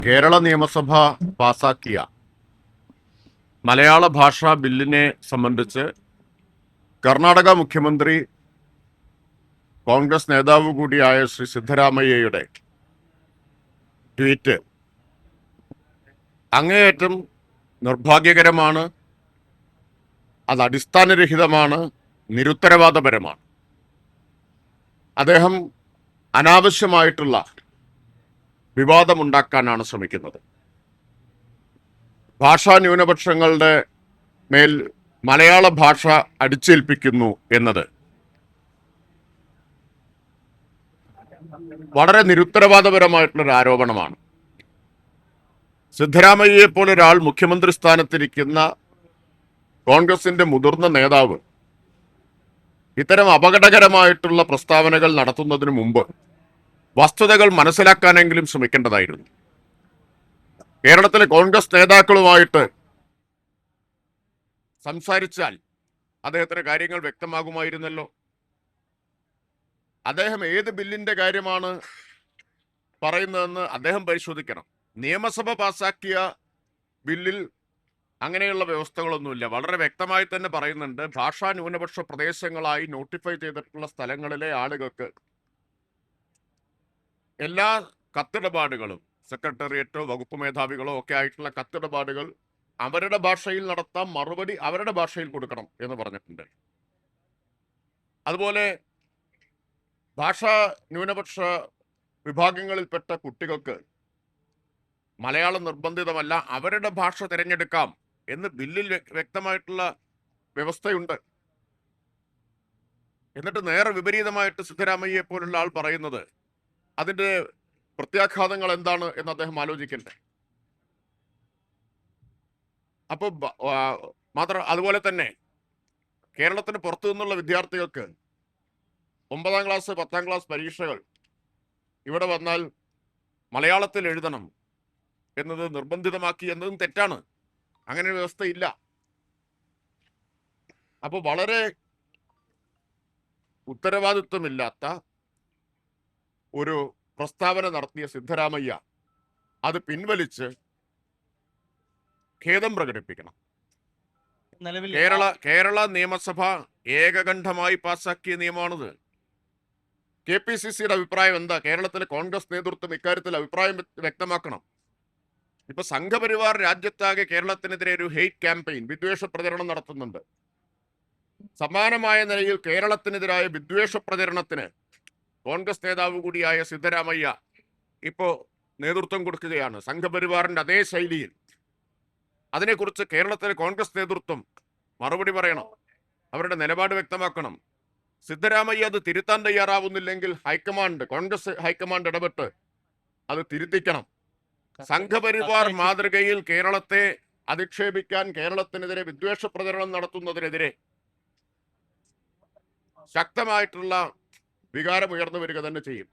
കേരള നിയമസഭ പാസാക്കിയ മലയാള ഭാഷാ ബില്ലിനെ സംബന്ധിച്ച് കർണാടക മുഖ്യമന്ത്രി കോൺഗ്രസ് നേതാവ് കൂടിയായ ശ്രീ സിദ്ധരാമയ്യയുടെ ട്വീറ്റ് അങ്ങേയറ്റം നിർഭാഗ്യകരമാണ്. അത് അടിസ്ഥാനരഹിതമാണ്, നിരുത്തരവാദപരമാണ്. അദ്ദേഹം അനാവശ്യമായിട്ടുള്ള വിവാദമുണ്ടാക്കാനാണ് ശ്രമിക്കുന്നത്. ഭാഷാ ന്യൂനപക്ഷങ്ങളുടെ മേൽ മലയാള ഭാഷ അടിച്ചേൽപ്പിക്കുന്നു എന്നത് വളരെ നിരുത്തരവാദപരമായിട്ടുള്ളൊരു ആരോപണമാണ്. സിദ്ധരാമയ്യയെ പോലെ ഒരാൾ മുഖ്യമന്ത്രി സ്ഥാനത്തിരിക്കുന്ന കോൺഗ്രസിന്റെ മുതിർന്ന നേതാവ് ഇത്തരം അപകടകരമായിട്ടുള്ള പ്രസ്താവനകൾ നടത്തുന്നതിന് മുമ്പ് വസ്തുതകൾ മനസ്സിലാക്കാനെങ്കിലും ശ്രമിക്കേണ്ടതായിരുന്നു. കേരളത്തിലെ കോൺഗ്രസ് നേതാക്കളുമായിട്ട് സംസാരിച്ചാൽ അദ്ദേഹത്തിന് കാര്യങ്ങൾ വ്യക്തമാകുമായിരുന്നല്ലോ. അദ്ദേഹം ഏത് ബില്ലിന്റെ കാര്യമാണ് പറയുന്നതെന്ന് അദ്ദേഹം പരിശോധിക്കണം. നിയമസഭ പാസാക്കിയ ബില്ലിൽ അങ്ങനെയുള്ള വ്യവസ്ഥകളൊന്നുമില്ല. വളരെ വ്യക്തമായി തന്നെ പറയുന്നുണ്ട്, ഭാഷാ ന്യൂനപക്ഷ പ്രദേശങ്ങളായി നോട്ടിഫൈ ചെയ്തിട്ടുള്ള സ്ഥലങ്ങളിലെ ആളുകൾക്ക് എല്ലാ കത്തിടപാടുകളും, സെക്രട്ടേറിയറ്റോ വകുപ്പ് മേധാവികളോ ഒക്കെ ആയിട്ടുള്ള കത്തിടപാടുകൾ അവരുടെ ഭാഷയിൽ നടത്താം, മറുപടി അവരുടെ ഭാഷയിൽ കൊടുക്കണം എന്ന് പറഞ്ഞിട്ടുണ്ട്. അതുപോലെ ഭാഷാ ന്യൂനപക്ഷ വിഭാഗങ്ങളിൽപ്പെട്ട കുട്ടികൾക്ക് മലയാളം നിർബന്ധിതമല്ല, അവരുടെ ഭാഷ തിരഞ്ഞെടുക്കാം എന്ന് ബില്ലിൽ വ്യക്തമായിട്ടുള്ള വ്യവസ്ഥയുണ്ട്. എന്നിട്ട് നേരെ വിപരീതമായിട്ട് സിദ്ധരാമയ്യയെ പോലുള്ള ആൾ പറയുന്നത് അതിന്റെ പ്രത്യാഘാതങ്ങൾ എന്താണ് എന്ന് അദ്ദേഹം ആലോചിക്കണ്ടേ. അപ്പൊ അതുപോലെ തന്നെ കേരളത്തിന് പുറത്തു നിന്നുള്ള വിദ്യാർത്ഥികൾക്ക് 9ാം ക്ലാസ് 10ാം ക്ലാസ് പരീക്ഷകൾ ഇവിടെ വന്നാൽ മലയാളത്തിൽ എഴുതണം എന്നത് നിർബന്ധിതമാക്കി എന്നതും തെറ്റാണ്. അങ്ങനെ ഒരു വ്യവസ്ഥയില്ല. അപ്പൊ വളരെ ഉത്തരവാദിത്വമില്ലാത്ത ഒരു പ്രസ്താവന നടത്തിയ സിദ്ധരാമയ്യ അത് പിൻവലിച്ച് ഖേദം പ്രകടിപ്പിക്കണം. കേരള നിയമസഭ ഏകകണ്ഠമായി പാസാക്കിയ നിയമമാണിത്. KPCCയുടെ അഭിപ്രായം എന്താ? കേരളത്തിലെ കോൺഗ്രസ് നേതൃത്വം ഇക്കാര്യത്തിൽ അഭിപ്രായം വ്യക്തമാക്കണം. ഇപ്പൊ സംഘപരിവാർ രാജ്യത്താകെ കേരളത്തിനെതിരെ ഒരു ഹെയ്റ്റ് ക്യാമ്പയിൻ, വിദ്വേഷ പ്രചരണം നടത്തുന്നുണ്ട്. സമാനമായ നിലയിൽ കേരളത്തിനെതിരായ വിദ്വേഷ പ്രചരണത്തിന് കോൺഗ്രസ് നേതാവ് കൂടിയായ സിദ്ധരാമയ്യ ഇപ്പോ നേതൃത്വം കൊടുക്കുകയാണ്, സംഘപരിവാറിന്റെ അതേ ശൈലിയിൽ. അതിനെക്കുറിച്ച് കേരളത്തിലെ കോൺഗ്രസ് നേതൃത്വം മറുപടി പറയണം, അവരുടെ നിലപാട് വ്യക്തമാക്കണം. സിദ്ധരാമയ്യ അത് തിരുത്താൻ തയ്യാറാവുന്നില്ലെങ്കിൽ കോൺഗ്രസ് ഹൈക്കമാൻഡ് ഇടപെട്ട് അത് തിരുത്തിക്കണം. സംഘപരിവാർ മാതൃകയിൽ കേരളത്തെ അധിക്ഷേപിക്കാൻ, കേരളത്തിനെതിരെ വിദ്വേഷ പ്രചരണം നടത്തുന്നതിനെതിരെ ശക്തമായിട്ടുള്ള വികാരം ഉയർന്നു വരിക തന്നെ ചെയ്യും.